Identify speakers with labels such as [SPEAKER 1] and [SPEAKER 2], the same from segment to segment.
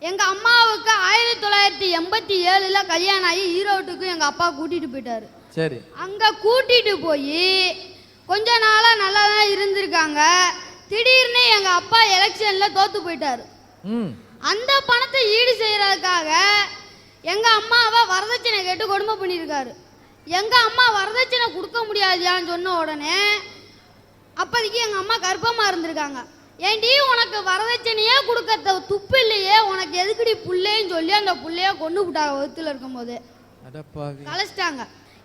[SPEAKER 1] எங்கள் அம்மாவுக்கு 1987 கல்யாணம் ஆகி ஈரோட்டுக்கு எங்கள் அப்பா கூட்டிகிட்டு போயிட்டாரு.
[SPEAKER 2] சரி.
[SPEAKER 1] அங்கே கூட்டிகிட்டு போய் கொஞ்ச நாளாக நல்லா தான் இருந்திருக்காங்க. திடீர்னு எங்கள் அப்பா எலெக்ஷனில் தோற்று போயிட்டாரு. அந்த பணத்தை ஈடு செய்கிறதுக்காக எங்கள் அம்மாவை வரதட்சணை கேட்டு கொடுமை பண்ணியிருக்காரு. எங்கள் அம்மா வரதட்சணை கொடுக்க முடியாதியான்னு சொன்ன உடனே அப்போதைக்கு எங்கள் அம்மா கர்ப்பமாக இருந்திருக்காங்க. ஏன்டி உனக்கு வரதட்சணையே கொடுக்க துப்பு இல்லையே, உனக்கு எதுக்குடி புள்ளைன்னு சொல்லி அந்த புள்ளைய கொண்டு விட்டாங்க. வகுத்துல இருக்கும் போது கலைச்சிட்டாங்க.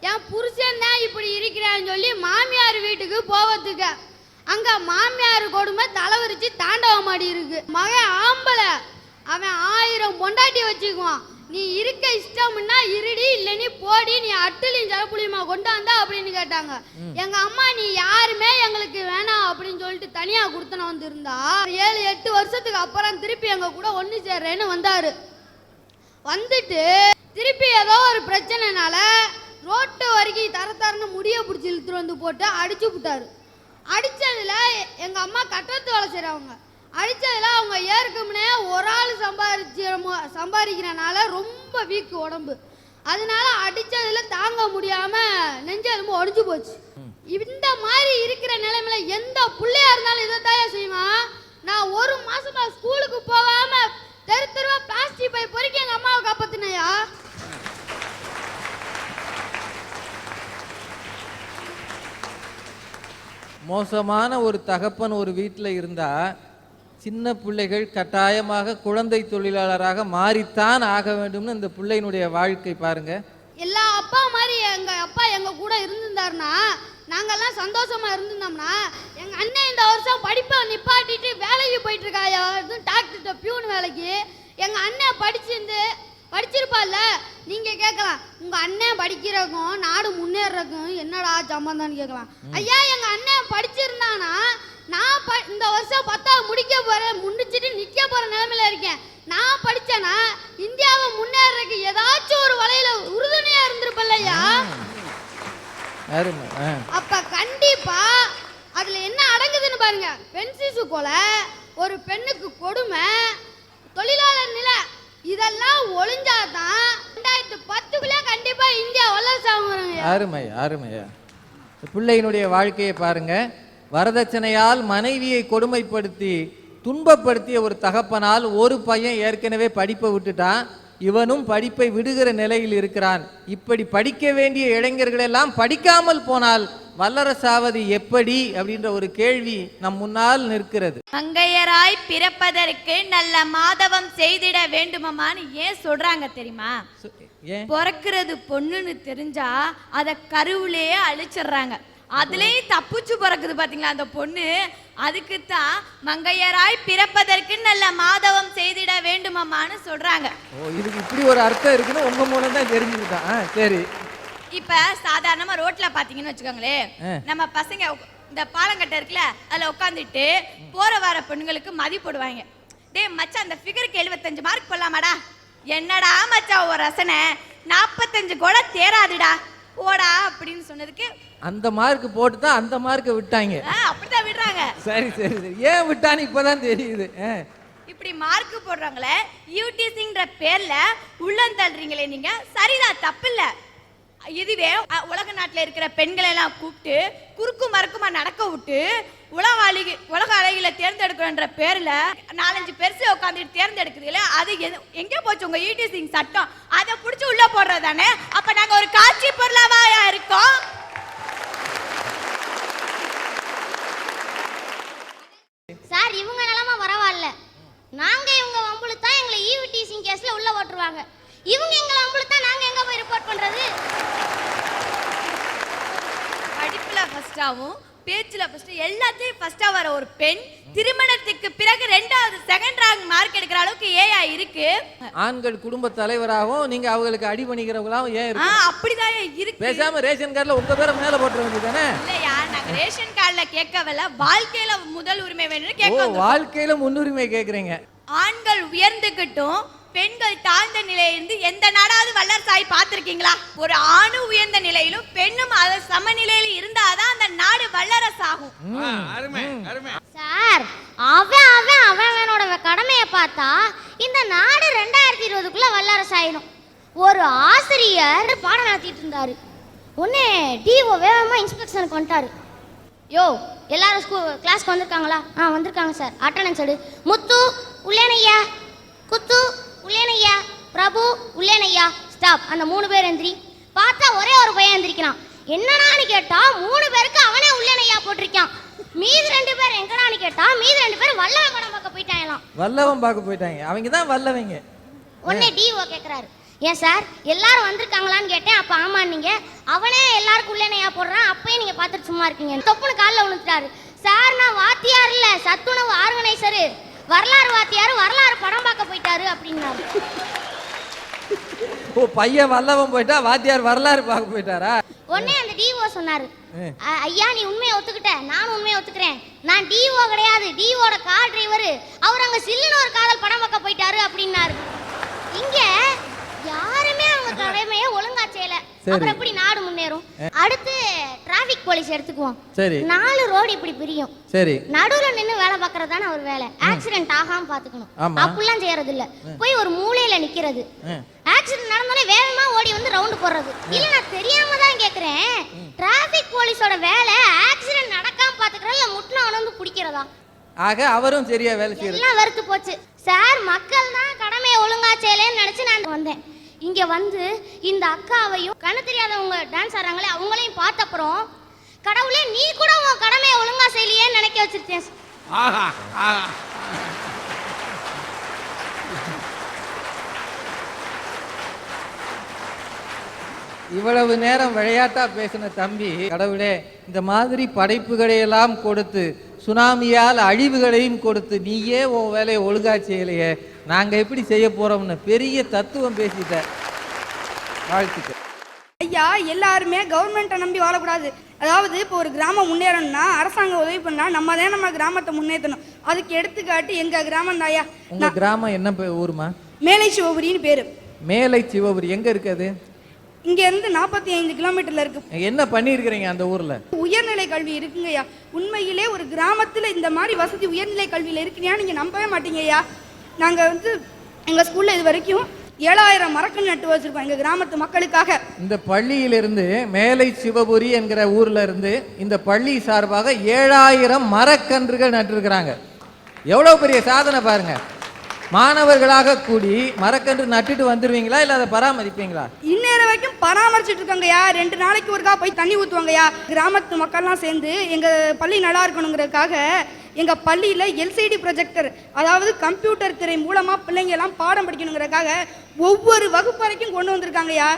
[SPEAKER 1] என் புருஷன் தான் இப்படி இருக்கிறான்னு சொல்லி மாமியார் வீட்டுக்கு போவதுக்கு அங்க மாமியார் கொடுமை தலைவரிச்சு தாண்டவம் ஆடி இருக்கு. மகன் ஆம்பளை, அவன் 1000 பொண்டாட்டி வச்சுக்குவான். நீ இருக்க இஷ்டம்னா இருடி, இல்லை நீ போடி, நீ அட்டுலையும் ஜலப்புளியுமா கொண்டாந்தா அப்படின்னு கேட்டாங்க. எங்க அம்மா நீ யாருமே எங்களுக்கு வேணாம் அப்படின்னு சொல்லிட்டு தனியா கொடுத்தன வந்து இருந்தா 7-8 வருஷத்துக்கு அப்புறம் திருப்பி எங்க கூட ஒண்ணு சேர்றேன்னு வந்தாரு. வந்துட்டு திருப்பி ஏதோ ஒரு பிரச்சனைனால ரோட்டு வரைக்கும் தரன்னு முடிய பிடிச்சி இழுத்துட்டு வந்து போட்டு அடிச்சு விட்டாரு. அடிச்சதுல எங்க அம்மா கட்டத்து வேலை செய்றவங்க. அடிச்சதுல அவங்க ஏற்கனவே ஒரு ஆள் சம்பாதிக்கிறனால ரொம்ப வீக்கு உடம்பு. அதனால அடிச்சதுல தாங்க முடியாம நெஞ்செலும்பு ஒடிஞ்சு போச்சு. இந்த மாதிரி இருக்கிற நிலைமையில எந்த பிள்ளையா இருந்தாலும் இதைத்தான் செய்வான். நான் ஒரு மாசமா ஸ்கூலுக்கு போகாம தெரு தெருவா பிளாஸ்டிக் பை பொறுக்கி எங்க அம்மாவை காப்பாத்தினையா.
[SPEAKER 2] மோசமான ஒரு தகப்பன் ஒரு வீட்டில் இருந்தா சின்ன பிள்ளைகள் கட்டாயமாக குழந்தை தொழிலாளராக மாறித்தான் ஆக வேண்டும்னு இந்த பிள்ளையினுடைய வாழ்க்கை பாருங்க. எல்லா
[SPEAKER 1] அப்பா மாதிரி எங்க அப்பா எங்க கூட இருந்திருந்தாருன்னா நாங்கெல்லாம் சந்தோஷமா இருந்திருந்தோம்னா, எங்க அண்ணன் இந்த வருஷம் படிப்பை நிப்பாட்டிட்டு வேலைக்கு போயிட்டு இருக்காயா, டாக்டர் பியூன் வேலைக்கு. எங்க அண்ணன் படிச்சிருப்பால. நீங்க கேட்கலாம் உங்க அண்ணன் படிக்கிறக்கும் நாடு முன்னேறக்கும் என்னடா சம்பந்தம்னு கேட்கலாம். ஐயா எங்க அண்ணன் படிச்சிருந்தானா நான் இந்த வருஷம் 10வது முடிக்க போறேன், முடிச்சுட்டு நிக்க போற நிலைமையில இருக்கேன். நான் படிச்சேனா இந்தியாவை முன்னேறதுக்கு ஏதாச்சும் ஒரு வலையில உறுதுணையா இருந்திருப்பல்லையா. அப்ப கண்டிப்பா அதுல என்ன அடங்குதுன்னு பாருங்க. பெண் சிசு கொலை, ஒரு பெண்ணுக்கு கொடுமை, தொழிலாளர் நிலை, இதெல்லாம் ஒளிஞ்சாதான் 2010 கண்டிப்பா இந்தியா வல்லரசு ஆகுறாங்க.
[SPEAKER 2] அருமையா பிள்ளையினுடைய வாழ்க்கையை பாருங்க. வரதட்சணையால் மனைவியை கொடுமைப்படுத்தி துன்பப்படுத்திய ஒரு தகப்பனால் ஒரு பையன் ஏற்கனவே படிப்பை விட்டுட்டான், இவனும் படிப்பை விடுகிற நிலையில் இருக்கிறான். இப்படி படிக்க வேண்டிய இளைஞர்கள் எல்லாம் படிக்காமல் போனால் வல்லரசாவது எப்படி அப்படின்ற ஒரு கேள்வி நம் முன்னால் நிற்கிறது.
[SPEAKER 3] மங்கையராய் பிறப்பதற்கு நல்ல மாதவம் செய்திட வேண்டுமான்னு ஏன் சொல்றாங்க தெரியுமா? பிறக்கிறது பொண்ணுன்னு தெரிஞ்சா அத கருவிலேயே அழிச்சிடுறாங்க. அதுலயும் தப்புச்சு பிறக்குது பாத்தீங்களா அந்த பொண்ணு. அதுக்குத்தான் மங்கையராய் பிறப்பதற்கு நல்ல மாதவம் செய்திட வேண்டுமான்னு சொல்றாங்க.
[SPEAKER 2] இதுக்கு இப்படி ஒரு அர்த்தம் இருக்குன்னு உங்க மூலம் தான் தெரிஞ்சுக்கிட்டான். சரி.
[SPEAKER 3] இப்ப சாதாரணமா ரோட்ல பாத்தீங்கன்னு வச்சுக்கோங்களேன், நம்ம பசங்க இந்த பாலங்கட்டை இருக்குல்ல அதுல உட்காந்துட்டு போற வர பெண்களுக்கு மதி போடுவாங்க. டே மச்சான் அந்த ஃபிகருக்கு 75 மார்க் போடலாமாடா. என்னடா மச்சான் ஒரு ரசனை 45 கூட தேராதுடா போடா அப்படின்னு சொன்னதுக்கு
[SPEAKER 2] அந்த மார்க் போட்டு தான் அந்த மார்க்கை விட்டாங்க.
[SPEAKER 3] அப்படிதான் விடுறாங்க.
[SPEAKER 2] சரி ஏன் விட்டான்னு இப்பதான் தெரியுது.
[SPEAKER 3] இப்படி மார்க் போடுறாங்களே யூடிசிங்கிற பேர்ல உள்ளந்தள்ளுறீங்களே நீங்க, சரிதான் தப்பு இல்ல. இதுவே உலக நாட்டுல இருக்கிற பெண்களை எல்லாம் கூப்பிட்டு குறுக்கு மறுக்குமா நடக்க விட்டு உலக அழகில தேர்ந்தெடுக்கணுன்ற பேர்ல 4-5 பெருசு உட்காந்துட்டு தேர்ந்தெடுக்குதுல, அது எங்க போச்சு உங்க யூடிசிங் சட்டம்? அதை புடிச்சு உள்ள போடுறது தானே. அப்ப நாங்க ஒரு காட்சி பொருளாவா இருக்கோம்.
[SPEAKER 4] சார் இவங்க நிலைமை பரவாயில்ல. நாங்க இவங்க வம்புழுத்தா எங்களை ஈவிடிசிங் கேஸ்ல உள்ள போட்டுருவாங்க. இவங்க எங்களை வம்புழுத்தா நாங்க எங்க போய் ரிப்போர்ட் பண்றது?
[SPEAKER 3] படிப்புல ஃபர்ஸ்டாவும் பேச்சுல ஃபர்ஸ்ட் எல்லாத்தையும் ஃபர்ஸ்டா வர ஒரு பெண் திருமணத்துக்கு பிறகு 2வது செகண்ட் ரேங்க் மார்க் எடுக்கிற அளவுக்கு ஏயா இருக்கு.
[SPEAKER 2] ஆண்கள் குடும்ப தலைவராகவும் நீங்க அவங்களுக்கு அடிபணிக்கிறவங்களாவும் ஏன் இருக்கு?
[SPEAKER 3] அப்படிதான் இருக்கு.
[SPEAKER 2] பேசாம ரேஷன் கார்டுல உங்க பேரை மேல போட்டுற வேண்டியதானே?
[SPEAKER 3] இல்லையா நாங்க ரேஷன் கார்டுல கேட்கவில்லை, வாழ்க்கையில முதல் உரிமை வேணும்னு கேட்க.
[SPEAKER 2] வாழ்க்கையில முன்னுரிமை கேக்குறீங்க.
[SPEAKER 3] ஆண்கள் உயர்ந்துகிட்டும் பெண்கள் தாழ்ந்த நிலையிலிருந்து எந்த நாடாவது வல்லரசாய் பார்த்திருக்கீங்களா? ஒரு ஆணு உயர்ந்த நிலையிலும் பெண்ணும் அது சமநிலையில இருந்தாதான் அந்த நாடு வல்லரசாகும்.
[SPEAKER 4] சார் அவனோட கடமையை பார்த்தா இந்த நாடு எழுதுறதுக்குள்ள வல்லரசு ஆயிடும். ஒரு ஆசிரியர் பாடம் நடத்திட்டு இருந்தாரு. உடனே டிஓ வேகமா இன்ஸ்பெக்ஷனுக்கு வந்துட்டாரு. யோ, எல்லாரும் கிளாஸ்க்கு வந்திருக்காங்களா? வந்திருக்காங்க சார். அட்டண்டன்ஸ் எடு. முத்து உள்ளேனையா, குத்து உள்ளேனையா, பிரபு உள்ளேனையா, ஸ்டாப். அந்த 3 பேர் எந்திரி. பார்த்தா ஒரே ஒரு பையன் எந்திரிக்கிறான். என்னடான்னு கேட்டா 3 பேருக்கு அவனே உள்ளேனையா போட்டிருக்கான். மீதி 2 பேர் எங்கடான்னு கேட்டா மீதி 2 பேர் வல்லவன் படம் பார்க்க போயிட்டாங்களாம்.
[SPEAKER 2] வல்லவன் பார்க்க போயிட்டாங்க. அவங்க தான் வல்லவங்க.
[SPEAKER 4] உடனே டிஓ கேட்குறாரு, ஏன் சார் எல்லாரும் வந்திருக்காங்களான்னு கேட்டேன். அப்போ ஆமான்னீங்க. அவனே எல்லாருக்கும் உள்ளேனையா போடுறான். அப்பயும் நீங்கள் பார்த்துட்டு சும்மா இருக்கீங்க. தொப்புன்னு காலில் விழுந்துட்டாரு. சார் நான் வாத்தியார் இல்லை, சத்துணவு ஆர்கனைசரு, வரலாறு வாத்தியார், வரலாறு படம் பார்க்க போயிட்டாரு அப்படின்னாரு.
[SPEAKER 2] ஓ, பையன் வல்லவன் போயிட்டா வாத்தியார் வரலாறு பார்க்க போயிட்டாரா?
[SPEAKER 4] உடனே அந்த டிஓ சொன்னாரு, ஐயா நீ உண்மையை ஒத்துக்கிட்ட, நானும் உண்மையை ஒத்துக்கிறேன். நான் டிஓ கிடையாது, டிஓட கார் டிரைவர். அவர் அங்கே சில்லுன்னு ஒரு காதல் படம் பார்க்க போயிட்டாரு அப்படின்னாரு. இங்க யாருமே அவங்க கடமையை ஒழுங்கா செய்யல. அப்புறம் எப்படி நாடு முன்னேறும்? அடுத்து டிராபிக் போலீஸ் எடுத்துக்குவோம்.
[SPEAKER 2] சரி.
[SPEAKER 4] 4 ரோடு இப்படி பிரியும்.
[SPEAKER 2] சரி.
[SPEAKER 4] நடுவுல நின்னு வேலை பார்க்கறது தானே அவர் வேலை. ஆக்சிடென்ட் ஆகாம பாத்துக்கணும். அப்படிலாம் செய்யறது இல்ல. போய் ஒரு மூலையில நிக்கிறது. ஆக்சிடென்ட் நடந்தோடனே வேகமா ஓடி வந்து ரவுண்ட் போடுறது. இல்ல நான் தெரியாம தான் கேக்குறேன். டிராபிக் போலீஸோட வேலை ஆக்சிடென்ட் நடக்காம பாத்துக்கிறதா இல்ல முட்னா வந்து பிடிக்கிறதா?
[SPEAKER 2] ஆக அவரும் சரியா வேலை செய்யறது.
[SPEAKER 4] எல்லாம் வெறுத்து போச்சு. சார் மக்கள் தான் கடமையை ஒழுங்கா செய்யலன்னு நினைச்சு நான் வந்தேன். இங்க வந்து இந்த அக்காவையும் கண்ணு தெரியாதவங்க டான்ஸ் ஆடுறாங்களே அவங்களையும் பார்த்த அப்புறம் கடவுளே நீ கூட உன் கடமையை ஒழுங்கா செய்யலையேன்னு நினைக்க வச்சிருக்கேன்.
[SPEAKER 2] இவ்வளவு நேரம் விளையாட்டா பேசின தம்பி, கடவுளே இந்த மாதிரி படைப்புகளை எல்லாம் கொடுத்து சுனாமியால் அழிவுகளையும் கொடுத்து நீயே உன் வேலையை ஒழுங்கா செய்யலையே, நாங்க எப்படி செய்ய போறோம்னு பெரிய தத்துவம் பேசிட்ட. வாழ்த்துக்கள்
[SPEAKER 5] ஐயா. எல்லாருமே கவர்மெண்ட்டை நம்பி வாழக்கூடாது. அதாவது இப்போ ஒரு கிராமம் முன்னேறணும்னா அரசாங்கம் உதவி பண்ணா நம்ம கிராமத்தை முன்னேற்றணும். அதுக்கு எடுத்துக்காட்டு எங்க கிராமம் தான் ஐயா.
[SPEAKER 2] உங்க கிராமம் என்ன ஊருமா?
[SPEAKER 5] மேலை சிவபுரின்னு பேரு.
[SPEAKER 2] மேலை சிவபுரி எங்க இருக்குது?
[SPEAKER 5] இங்க இருந்து 45 கிலோமீட்டர்ல இருக்கு.
[SPEAKER 2] என்ன பண்ணிருக்கிறீங்க அந்த ஊர்ல?
[SPEAKER 5] உயர்நிலை கல்வி இருக்குங்கய்யா. உண்மையிலே ஒரு கிராமத்துல இந்த மாதிரி வசதி உயர்நிலை கல்வியில இருக்குன்னா நீங்க நம்பவே மாட்டீங்கய்யா. நாங்க வந்து எங்க ஸ்கூல்ல இது வரைக்கும் 7000 மரக்கன்று நட்டு வச்சிருக்கோம் எங்க கிராமத்து மக்களுக்காக. இந்த
[SPEAKER 2] பள்ளியிலிருந்து மேலை சிவபுரி என்கிற ஊர்ல இருந்து இந்த பள்ளி சார்பாக 7000 மரக்கன்றுகள் நட்டிருக்கிறாங்க. எவ்வளவு பெரிய சாதனை பாருங்க. மாணவர்களாக கூடி மரக்கன்று நட்டுட்டு வந்துருவீங்களா இல்ல அதை பராமரிப்பீங்களா?
[SPEAKER 5] இந்நேரம் வரைக்கும் பராமரிச்சுட்டு இருக்காங்கய்யா. 2 நாளைக்கு ஒருக்கா போய் தண்ணி ஊற்றுவாங்கய்யா. கிராமத்து மக்கள்லாம் சேர்ந்து எங்க பள்ளி நல்லா இருக்கணுங்கிறதுக்காக எங்க பள்ளியில எல்சிடி ப்ரொஜெக்டர், அதாவது கம்ப்யூட்டர் திரை மூலமா பிள்ளைங்க எல்லாம் பாடம் படிக்கணுங்கிறதுக்காக ஒவ்வொரு வகுப்பறைக்கும் கொண்டு வந்திருக்காங்கய்யா.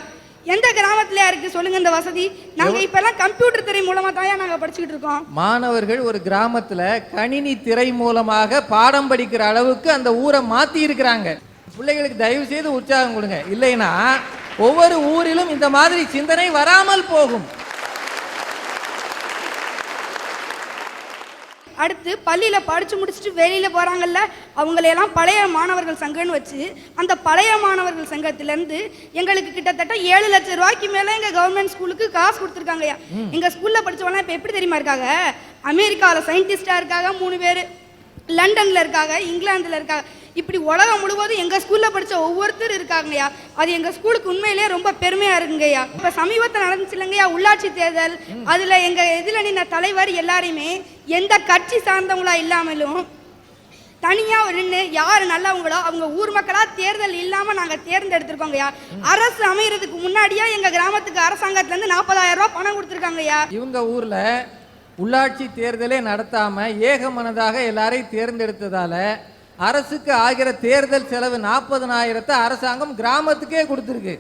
[SPEAKER 5] எந்த கிராமத்திலயா இருக்கு சொல்லுங்க இந்த வசதி? நாங்க இப்ப எல்லாம் கம்ப்யூட்டர் திரை மூலமா தான் நாங்க படிச்சுக்கிட்டு இருக்கோம்.
[SPEAKER 2] மாணவர்கள் ஒரு கிராமத்துல கணினி திரை மூலமாக பாடம் படிக்கிற அளவுக்கு அந்த ஊரை மாத்தி இருக்கிறாங்க. பிள்ளைகளுக்கு தயவு செய்து உற்சாகம் கொடுங்க. இல்லைன்னா ஒவ்வொரு ஊரிலும் இந்த மாதிரி சிந்தனை வராமல் போகும்.
[SPEAKER 5] அடுத்து பள்ளியில படிச்சு முடிச்சுட்டு வெளியில போறாங்கல்ல, அவங்களையெல்லாம் பழைய மாணவர்கள் சங்கம்னு வச்சு அந்த பழைய மாணவர்கள் சங்கத்திலேருந்து எங்களுக்கு கிட்டத்தட்ட 7 லட்சம் ரூபாய்க்கு மேல எங்க கவர்மெண்ட் ஸ்கூலுக்கு காசு கொடுத்துருக்காங்கய்யா. எங்க ஸ்கூல்ல படிச்சவங்க இப்ப எப்படி தெரியுமா இருக்காங்க? அமெரிக்காவில் சயின்டிஸ்டா இருக்காங்க 3 பேர், லண்டன்ல இருக்காங்க, இங்கிலாந்துல இருக்காங்க. இப்படி உலகம் முழுவதும் எங்க ஸ்கூல்ல படிச்ச ஒவ்வொருத்தரும் இருக்காங்கய்யா. அது எங்க ஸ்கூலுக்கு உண்மையிலேயே ரொம்ப பெருமையா இருக்குங்கய்யா. இப்ப சமீபத்தில் நடந்துச்சு இல்லைங்கய்யா உள்ளாட்சி தேர்தல். அதுல எங்க எதில் நின்ன தலைவர் எல்லாரையுமே எந்த கட்சி சார்ந்தவங்களா இல்லாமலும் தனியா நின்று யாரு நல்லவங்களோ அவங்க ஊர் மக்களா தேர்தல் இல்லாம நாங்க தேர்ந்தெடுத்திருக்கோங்கய்யா. அரசு அமைகிறதுக்கு முன்னாடியே எங்க கிராமத்துக்கு அரசாங்கத்துல இருந்து 40,000 ரூபாய் பணம் கொடுத்துருக்காங்கய்யா.
[SPEAKER 2] இவங்க ஊர்ல உள்ளாட்சி தேர்தலே நடத்தாம ஏகமனதாக எல்லாரையும் தேர்ந்தெடுத்ததால அரசுக்கு ஆகிற தேர்தல் செலவு 40,000 அரசாங்கம் கிராமத்துக்கே கொடுத்துருக்கு.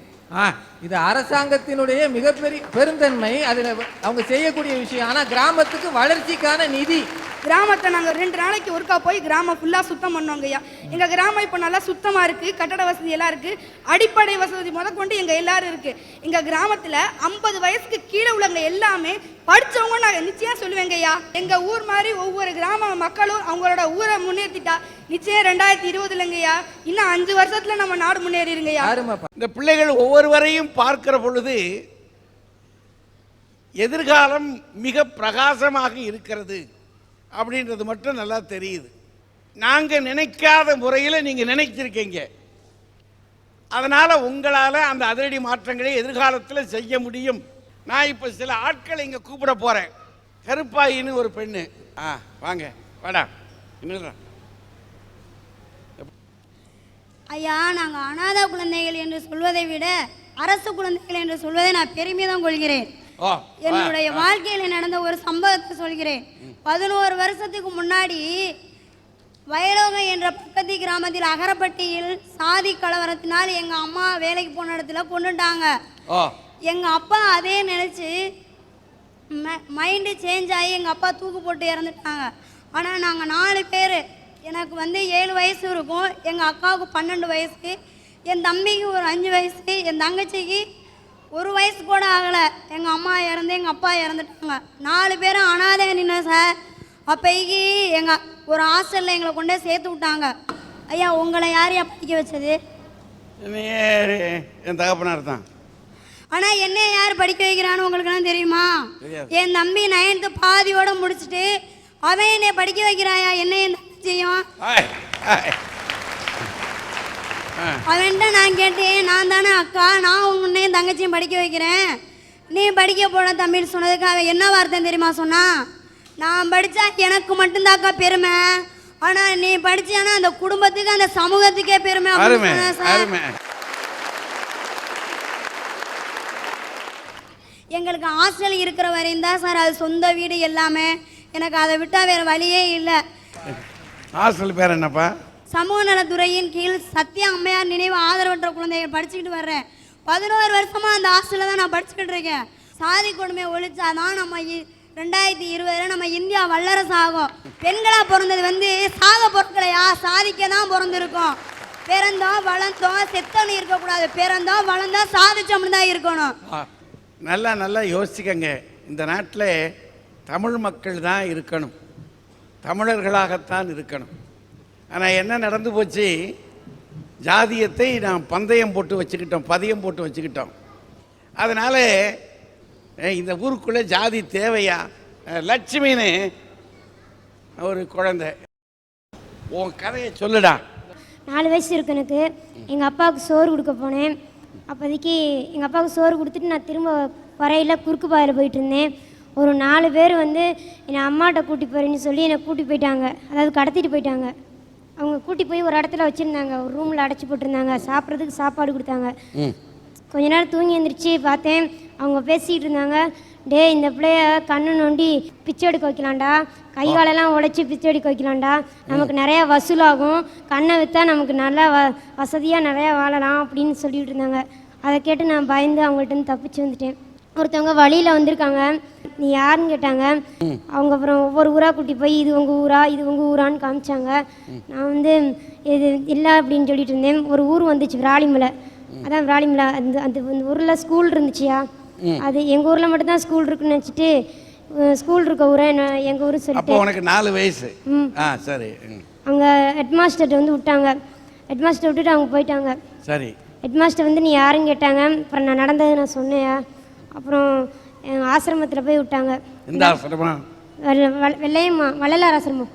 [SPEAKER 2] இது அரசாங்கத்தினுடைய மிகப்பெரிய பெருந்தன்மை. அதுல அவங்க செய்யக்கூடிய விஷயம். ஆனா கிராமத்துக்கு வளர்ச்சிக்கான நிதி.
[SPEAKER 5] கிராமத்தை நாங்கள் 2 நாளைக்கு ஒருக்கா போய் கிராமம் ஃபுல்லாக சுத்தம் பண்ணுவோங்கய்யா. எங்கள் கிராமம் இப்போ நல்லா சுத்தமாக இருக்குது. கட்டட வசதி எல்லாம் இருக்குது. அடிப்படை வசதி முதற்கொண்டு எங்கள் எல்லாரும் இருக்குது. எங்கள் கிராமத்தில் 50 வயசுக்கு கீழே உள்ளவங்க எல்லாமே படித்தவங்க நாங்கள் நிச்சயம் சொல்லுவேங்கய்யா. எங்கள் ஊர் மாதிரி ஒவ்வொரு கிராம மக்களும் அவங்களோட ஊரை முன்னேற்றிட்டா நிச்சயம் 2020 இன்னும் 5 வருஷத்துல நம்ம நாடு முன்னேறிடுங்கய்யா.
[SPEAKER 6] இந்த பிள்ளைகள் ஒவ்வொருவரையும் பார்க்கிற பொழுது எதிர்காலம் மிக பிரகாசமாக இருக்கிறது அப்படின்றது மட்டும் நல்லா தெரியுது. நாங்கள் நினைக்காத முறையில் நீங்கள் நினைச்சிருக்கீங்க. அதனால் உங்களால் அந்த அதிரடி மாற்றங்களை எதிர்காலத்தில் செய்ய முடியும். நான் இப்போ சில ஆட்களை இங்கே கூப்பிட போகிறேன். கருப்பாயின்னு ஒரு பெண்ணு. வாங்க வாடா. என்னடா
[SPEAKER 7] ஐயா, நாங்கள் அனாதை குழந்தைகள் என்று சொல்வதை விட அரசு குழந்தைகள் என்று சொல்வதை நான் பெருமிதம் கொள்கிறேன். என்னுடைய வாழ்க்கையில் நடந்த ஒரு சம்பவத்தை சொல்கிறேன். 11 வருஷத்துக்கு முன்னாடி வயலோகம் என்ற பக்கத்து கிராமத்தில் அகரப்பட்டியில் சாதி கலவரத்தினால் எங்கள் அம்மா வேலைக்கு போன இடத்துல கொண்டுட்டாங்க. எங்கள் அப்பா அதே நினச்சி மைண்டு சேஞ்ச் ஆகி எங்கள் அப்பா தூக்கு போட்டு இறந்துட்டாங்க. ஆனால் நாங்கள் 4 பேர், எனக்கு 7 வயசு இருக்கும், எங்கள் அக்காவுக்கு 12 வயசு, என் தம்பிக்கு ஒரு 5 வயசு, என் தங்கச்சிக்கு 1 வயசு கூட ஆகலை. எங்கள் அம்மா இறந்து எங்கள் அப்பா இறந்துட்டாங்க. 4 பேரும் அனாதை நின்று சார். அப்போக்கி எங்கள் ஒரு ஹாஸ்டலில் எங்களை கொண்டே சேர்த்து விட்டாங்க. ஐயா, உங்களை யாரையா படிக்க வச்சது?
[SPEAKER 6] என் தகப்பனார் தான்.
[SPEAKER 7] ஆனால் என்ன யார் படிக்க வைக்கிறான்னு உங்களுக்குலாம் தெரியுமா? என் தம்பி 9th பாதியோட முடிச்சுட்டு அவன் என்னை படிக்க வைக்கிறாயா? என்ன என் தங்கச்சியும் அவன்கிட்ட நான் கேட்டேன், நான் தானே அக்கா, நான் உன்னையும் தங்கச்சியும் படிக்க வைக்கிறேன், நீ படிக்க போன தம்பின்னு சொன்னதுக்கு அவன் என்ன வார்த்தை தெரியுமா சொன்னா? நான் படித்தா எனக்கு மட்டும்தாக்கா பெருமை, ஆனால் நீ படிச்சானா அந்த குடும்பத்துக்கு அந்த சமூகத்துக்கே பெருமை அப்படின்னு சார். எங்களுக்கு ஹாஸ்டல் இருக்கிற வரையும் தான் சார் அது சொந்த வீடு எல்லாமே. எனக்கு அதை விட்டால் வேறு வழியே இல்லை.
[SPEAKER 6] ஹாஸ்டல் பேர் என்னப்பா?
[SPEAKER 7] சமூக நலத்துறையின் கீழ் சத்யா அம்மையார் நினைவு ஆதரவற்ற குழந்தைகள் படிச்சுக்கிட்டு வர்றேன். 11 வருஷமாக அந்த ஹாஸ்டலில் தான் நான் படிச்சுக்கிட்டு இருக்கேன். சாதி கொடுமையை ஒழிச்சாதான் நம்ம 2020 நம்ம இந்தியா வல்லரசு ஆகும். பெண்களாக பிறந்தது சாக பொருட்களையா, சாதிக்க தான் பிறந்திருக்கோம். பிறந்தோம் வளர்ந்தோம் செத்தோன்னு இருக்கக்கூடாது. பிறந்தோம் வளர்ந்தோம் சாதிச்சோம்னு தான் இருக்கணும்.
[SPEAKER 6] நல்லா யோசிக்கங்க. இந்த நாட்டில் தமிழ் மக்கள் தான் இருக்கணும், தமிழர்களாகத்தான் இருக்கணும். ஆனால் என்ன நடந்து போச்சு, ஜாதியத்தை நாம் பந்தயம் போட்டு வச்சுக்கிட்டோம், பதியம் போட்டு வச்சுக்கிட்டோம். அதனால் இந்த ஊருக்குள்ளே ஜாதி தேவையா? லட்சுமின்னு ஒரு குழந்தை, உன் கதையை சொல்லுடா.
[SPEAKER 4] 4 வயசு இருக்கு எனக்கு. எங்கள் அப்பாவுக்கு சோறு கொடுக்க போனேன். அப்போதைக்கு எங்கள் அப்பாவுக்கு சோறு கொடுத்துட்டு நான் திரும்ப வரையில் குறுக்கு பாதையில் போயிட்டு இருந்தேன். ஒரு 4 பேர் என்னை அம்மாட்ட கூட்டி போகிறேன்னு சொல்லி என்னை கூட்டி போயிட்டாங்க, அதாவது கடத்திட்டு போயிட்டாங்க. அவங்க கூட்டி போய் ஒரு இடத்துல வச்சுருந்தாங்க, ஒரு ரூமில் அடைச்சி போட்டிருந்தாங்க. சாப்பிட்றதுக்கு சாப்பாடு கொடுத்தாங்க. கொஞ்ச நேரம் தூங்கி எழுந்திரிச்சு பார்த்தேன், அவங்க பேசிகிட்டு இருந்தாங்க. டே, இந்த பிள்ளைய கண்ணு நோண்டி பிச்சை எடுக்க வைக்கலாம்டா, கை காலெல்லாம் உடைச்சி பிச்சை எடுக்க வைக்கலாம்டா, நமக்கு நிறையா வசூலாகும், கண்ணை விற்றா நமக்கு நல்லா வசதியாக நிறையா வாழலாம் அப்படின்னு சொல்லிட்டு இருந்தாங்க. அதை கேட்டு நான் பயந்து அவங்கள்ட்ட தப்பிச்சு வந்துட்டேன். ஒருத்தவங்க வழியில் வந்திருக்காங்க, நீ யாருன்னு கேட்டாங்க. அவங்க அப்புறம் ஒவ்வொரு ஊராக கூட்டி போய் இது உங்கள் ஊரா இது உங்கள் ஊரான்னு காமிச்சாங்க. நான் இது இல்லை அப்படின்னு சொல்லிட்டு இருந்தேன். ஒரு ஊர் வந்துச்சு விராலிமலை, அதான் விராலிமலை. அந்த ஊரில் ஸ்கூல் இருந்துச்சியா, அது எங்கள் ஊரில் மட்டும்தான் ஸ்கூல் இருக்குன்னு நினச்சிட்டு ஸ்கூல் இருக்க ஊரை எங்கள் ஊர் சொல்லிட்டு.
[SPEAKER 6] உனக்கு 4 வயசு? சரி.
[SPEAKER 4] அவங்க ஹெட்மாஸ்டர்கிட்ட விட்டாங்க. ஹெட்மாஸ்டர் விட்டுட்டு அவங்க போயிட்டாங்க.
[SPEAKER 6] சரி.
[SPEAKER 4] ஹெட்மாஸ்டர் நீ யாருன்னு கேட்டாங்க. அப்புறம் நான் நடந்தது நான் சொன்னேன். அப்புறம் ஆசிரமத்தில் போய் விட்டாங்க.
[SPEAKER 6] இந்த ஆசிரமா?
[SPEAKER 4] வெள்ளையம்மா வள்ளலார் ஆசிரமம்.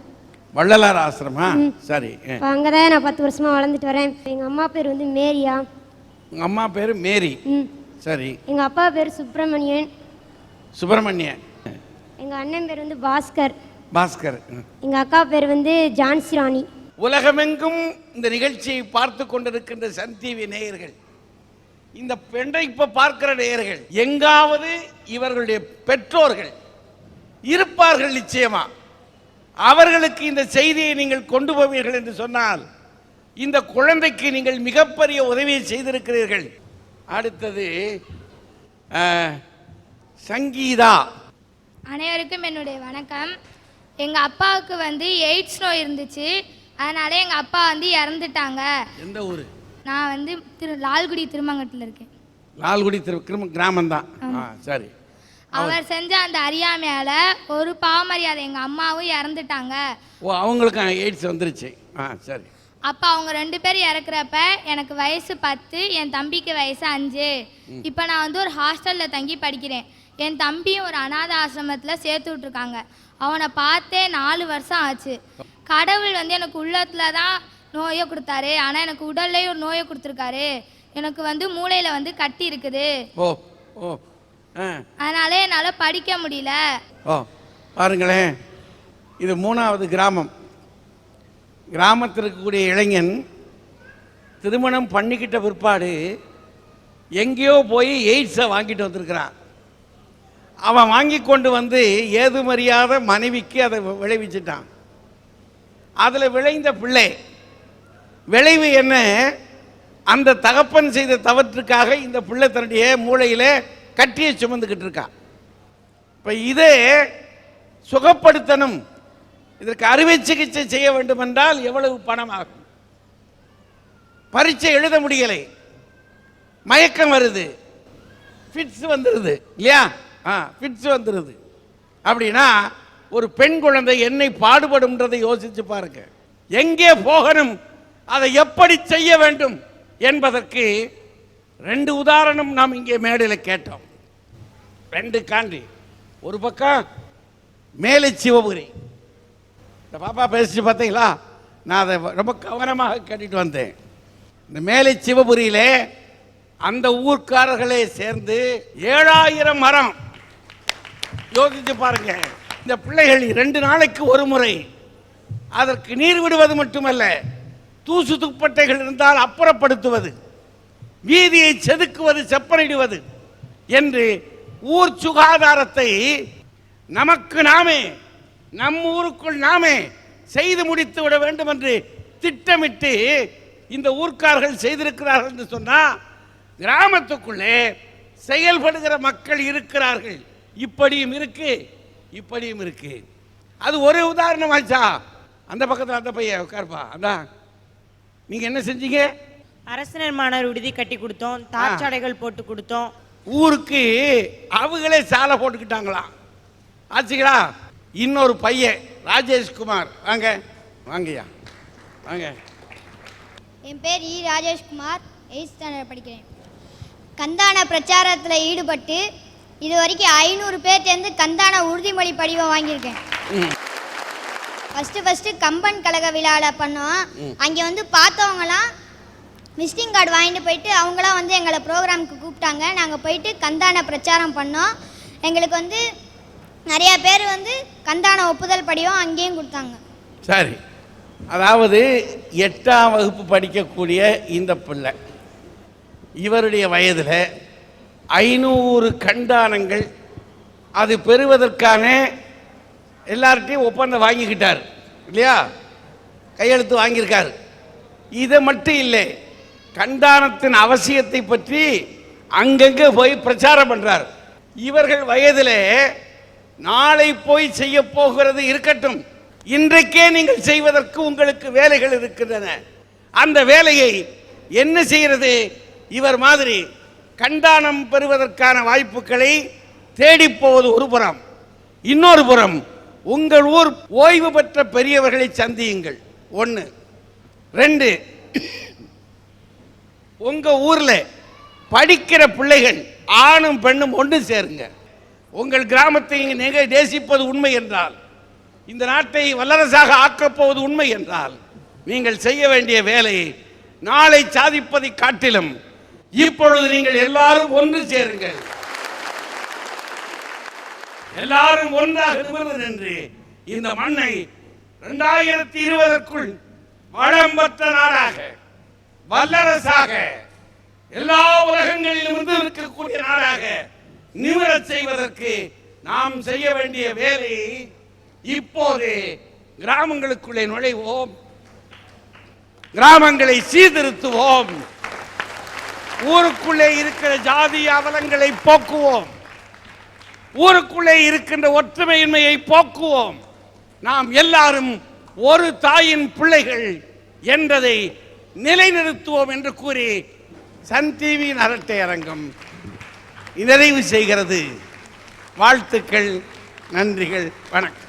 [SPEAKER 6] வள்ளலார் ஆசிரமா? சரி.
[SPEAKER 4] அங்கே தான் நான் 10 வருஷமாக வளர்ந்துட்டு வரேன். எங்கள் அம்மா பேர் மேரியா.
[SPEAKER 6] உங்கள் அம்மா பேர் மேரி? சரி.
[SPEAKER 4] எங்கள் அப்பா பேர் சுப்பிரமணியன்.
[SPEAKER 6] சுப்பிரமணியன்.
[SPEAKER 4] எங்கள் அண்ணன் பேர் பாஸ்கர்.
[SPEAKER 6] பாஸ்கர்.
[SPEAKER 4] எங்கள் அக்கா பேர் ஜான்சி ராணி.
[SPEAKER 6] உலகமெங்கும் இந்த நிகழ்ச்சியை பார்த்து கொண்டிருக்கின்ற சன் டிவி நேயர்கள், இந்த பெண்ணை இப்ப பார்க்கிற நேயர்கள், எங்காவது இவர்களுடைய பெற்றோர்கள் இருப்பார்கள் நிச்சயமா. அவர்களுக்கு இந்த செய்தியை நீங்கள் கொண்டு போவீர்கள் என்று சொன்னால் இந்த குழந்தைக்கு நீங்கள் மிகப்பெரிய உதவியை செய்திருக்கிறீர்கள். அடுத்தது சங்கீதா.
[SPEAKER 1] அனைவருக்கும் என்னுடைய வணக்கம். எங்கள் அப்பாவுக்கு எய்ட்ஸ் நோய் இருந்துச்சு, அதனால எங்கள் அப்பா இறந்துட்டாங்க.
[SPEAKER 6] எந்த ஊர்?
[SPEAKER 1] நான் லால்குடி திருமங்கலத்தில் இருக்கேன்.
[SPEAKER 6] லால்குடி கிராமம் தான். சரி.
[SPEAKER 1] அவர் செஞ்ச அந்த அறியாமையால ஒரு பாவமரியாதை எங்கள் அம்மாவும் இறந்துட்டாங்க.
[SPEAKER 6] ஓ, அவங்களுக்கு எய்ட்ஸ் வந்துருச்சு. சரி.
[SPEAKER 1] அப்போ அவங்க 2 பேர் இறக்குறப்ப எனக்கு வயசு 10, என் தம்பிக்கு வயசு 5. இப்போ நான் ஒரு ஹாஸ்டலில் தங்கி படிக்கிறேன். என் தம்பியும் ஒரு அனாதை ஆசிரமத்தில் சேர்த்து விட்ருக்காங்க. அவனை பார்த்தே 4 வருஷம் ஆச்சு. கடவுள் எனக்கு உள்ளத்தில் தான் நோயை கொடுத்தாரு, ஆனால் எனக்கு உடல்லையும் ஒரு நோயை கொடுத்துருக்காரு. எனக்கு வந்து மூளையில் வந்து கட்டி இருக்குது.
[SPEAKER 6] ஓ ஓ
[SPEAKER 1] அதனால என்னால் படிக்க முடியல.
[SPEAKER 6] ஓ பாருங்களேன், இது 3வது கிராமம். கிராமத்தில் இருக்கக்கூடிய இளைஞன் திருமணம் பண்ணிக்கிட்ட பிற்பாடு எங்கேயோ போய் எய்ட்ஸை வாங்கிட்டு வந்திருக்கிறான். அவன் வாங்கி கொண்டு வந்து ஏதுமறியாத மனைவிக்கு அதை விளைவிச்சிட்டான். அதில் விளைந்த பிள்ளை விளைவு என்ன? அந்த தகப்பன் செய்த தவற்றுக்காக இந்த பிள்ளை தன்னுடைய மூளையில் கட்டியை சுமந்துக்கிட்டு இருக்கான். இப்போ இதே சுகப்படுத்தணும், இதற்கு அறுவை சிகிச்சை செய்ய வேண்டும் என்றால் எவ்வளவு பணம் ஆகும்? பரீட்சை எழுத முடியலை, மயக்கம் வருது, ஃபிட்ஸ் வந்துடுது இல்லையா? ஃபிட்ஸ் வந்துடுது. அப்படின்னா ஒரு பெண் குழந்தை என்னை பாடுபடும்ன்றதை யோசிச்சு பாருங்க. எங்கே போகணும், அதை எப்படி செய்ய வேண்டும் என்பதற்கு 2 உதாரணம் நாம் இங்கே மேடையில் கேட்டோம். 2 காண்டி. ஒரு பக்கம் மேலை சிவபுரி, இந்த பாப்பா பேசிச்சு பார்த்தீங்களா? நான் அதை ரொம்ப கவனமாக கேட்டுட்டு வந்தேன். இந்த மேலை சிவபுரியிலே அந்த ஊர்க்காரர்களே சேர்ந்து 7000 மரம். யோசிச்சு பாருங்க. இந்த பிள்ளைகள் 2 நாளைக்கு ஒரு முறை அதற்கு நீர் விடுவது மட்டுமல்ல, தூசு துப்பட்டைகள் இருந்தால் அப்புறப்படுத்துவது, வீதியை செதுக்குவது, செப்பனிடுவது என்று ஊர் சுகாதாரத்தை நமக்கு நாமே, நம் ஊருக்குள் நாமே செய்து முடித்து விட வேண்டும் என்று திட்டமிட்டு இந்த ஊர்க்காரர்கள் செய்திருக்கிறார்கள் என்று சொன்னால், கிராமத்துக்குள்ளே செயல்படுகிற மக்கள் இருக்கிறார்கள். இப்படியும் இருக்கு, இப்படியும் இருக்கு. அது ஒரு உதாரணமாச்சா? அந்த பக்கத்தில் அந்த பையன் உட்கார்ப்பா. அதான் நீங்க என்ன செஞ்சீங்க?
[SPEAKER 8] அரசினர் மாணவர் விடுதி கட்டி கொடுத்தோம், தார்ச்சாடைகள் போட்டு கொடுத்தோம்.
[SPEAKER 6] ஊருக்கு அவங்களே சாலை போட்டுக்கிட்டாங்களாம். ஆச்சுங்களா? இன்னொரு பையன் ராஜேஷ்குமார், வாங்க வாங்கய்யா வாங்க.
[SPEAKER 4] என் பேர் ராஜேஷ்குமார், 8th ஸ்டாண்டர்ட் படிக்கிறேன். கந்தான பிரச்சாரத்தில் ஈடுபட்டு இது வரைக்கும் 500 பேர் சேர்ந்து கந்தான உறுதிமொழி படிவம் வாங்கியிருக்கேன். ஃபஸ்ட்டு கம்பன் கழக விழாவில் பண்ணோம். அங்கே வந்து பார்த்தவங்களாம் விசிட்டிங் கார்டு வாங்கிட்டு போயிட்டு அவங்களாம் வந்து எங்களை ப்ரோக்ராமுக்கு கூப்பிட்டாங்க. நாங்கள் போயிட்டு கந்தான பிரச்சாரம் பண்ணோம். எங்களுக்கு வந்து நிறையா பேர் வந்து கந்தான ஒப்புதல் படிவம் அங்கேயும் கொடுத்தாங்க.
[SPEAKER 6] சரி, அதாவது 8ஆம் வகுப்பு படிக்கக்கூடிய இந்த பிள்ளை, இவருடைய வயதில் 500 கண்டானங்கள் அது பெறுவதற்கான எல்லார்ட்டையும் ஒப்பந்தம் வாங்கிக்கிட்டார் இல்லையா? கையெழுத்து வாங்கியிருக்காரு. இதை மட்டும் இல்லை, கண்டானத்தின் அவசியத்தை பற்றி அங்கங்கே போய் பிரச்சாரம் பண்றார். இவர்கள் வயதில் நாளை போய் செய்ய போகிறது இருக்கட்டும், இன்றைக்கே நீங்கள் செய்வதற்கு உங்களுக்கு வேலைகள் இருக்கின்றன. அந்த வேலையை என்ன செய்கிறது? இவர் மாதிரி கண்டானம் பெறுவதற்கான வாய்ப்புகளை தேடிப்போவது ஒரு புறம், இன்னொரு புறம் உங்கள் ஊர் ஓய்வு பெற்ற பெரியவர்களை சந்தியுங்கள். 1. 2, உங்க ஊர்ல படிக்கிற பிள்ளைகள் ஆணும் பெண்ணும் ஒன்று சேருங்க. உங்கள் கிராமத்தை நீங்கள் நேசிப்பது உண்மை என்றால், இந்த நாட்டை வல்லரசாக ஆக்கப் போவது உண்மை என்றால், நீங்கள் செய்ய வேண்டிய வேலையை நாளை சாதிப்பதை காட்டிலும் இப்பொழுது நீங்கள் எல்லாரும் ஒன்று சேருங்கள். எல்லாரும் ஒன்றாக நின்று இந்த மண்ணை 2020க்குள் வளம் பெற்ற நாடாக, வல்லரசாக, எல்லா உலகங்களிலும் இருக்கக்கூடிய நாடாக நிமிரச் செய்வதற்கு நாம் செய்ய வேண்டிய வேலையை இப்போது கிராமங்களுக்குள்ளே நுழைவோம், கிராமங்களை சீர்திருத்துவோம், ஊருக்குள்ளே இருக்கிற ஜாதி அவலங்களை போக்குவோம், ஊருக்குள்ளே இருக்கின்ற ஒற்றுமையின்மையை போக்குவோம். நாம் எல்லாரும் ஒரு தாயின் பிள்ளைகள் என்பதை நிலைநிறுத்துவோம் என்று கூறி சன் டிவியின் அரட்டை அரங்கம் நிறைவு செய்கிறது. வாழ்த்துக்கள், நன்றிகள், வணக்கம்.